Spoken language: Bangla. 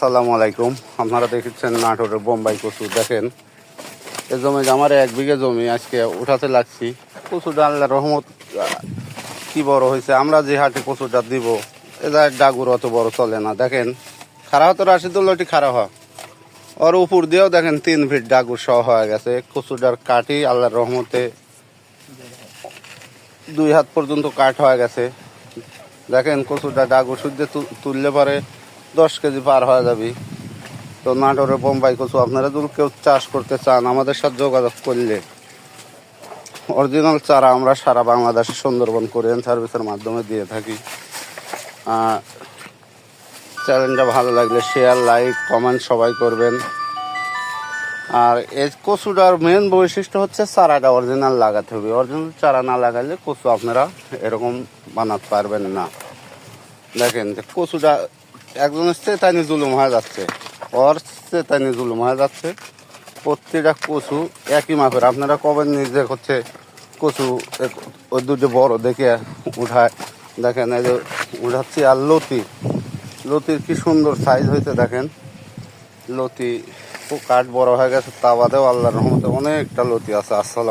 আসসালামু আলাইকুম। আপনারা দেখেছেন নাটোরের বোম্বাই কচু। দেখেন এই জমি আমার 1 বিঘা জমি আজকে উঠাতে লাগছি। কচুটা আল্লাহর রহমত কি বড় হয়েছে। আমরা যে হাটে কচুটা দিব এদের ডাগুর অত বড় চলে না। দেখেন খারাপ তো রাশিদুল্লাহটি খারাপ হয়, ওর উপর দিয়েও দেখেন 3 ফিট ডাগুর সহ হয়ে গেছে। কচুটার কাঠি আল্লাহর রহমতে 2 হাত পর্যন্ত কাঠ হয়ে গেছে। দেখেন কচুটা ডাগুর শুদ্ধে তুললে পরে 10 কেজি পার হয়ে যাবে। তো নাটোরে বোম্বাই কচু আপনারা যদি কেউ চাষ করতে চান আমাদের সাথে যোগাযোগ করলে অরিজিনাল চারা আমরা সারা বাংলাদেশে সুন্দরবন কোরিয়ান সার্ভিসের মাধ্যমে দিয়ে থাকি। চ্যানেলটা ভালো লাগলে শেয়ার, লাইক, কমেন্ট সবাই করবেন। আর এই কচুটার মেন বৈশিষ্ট্য হচ্ছে চারাটা অরিজিনাল লাগাতে হবে। অরিজিনাল চারা না লাগালে কচু আপনারা এরকম বানাতে পারবেন না। দেখেন যে কচুটা একজনের চেতানি জুলুম হয়ে যাচ্ছে, ওর চেতানি জুলুম হয়ে যাচ্ছে। প্রত্যেকটা কচু একই মাপের। আপনারা কবেন নিজে হচ্ছে কচু ওই দুটো বড় দেখে উঠায়। দেখেন এই যে উঠাচ্ছি। আর লতির কি সুন্দর সাইজ হয়েছে। দেখেন লতি কাঠ বড় হয়ে গেছে, তা বাদেও আল্লাহর রহমতে অনেকটা লতি আছে। আসসালাম।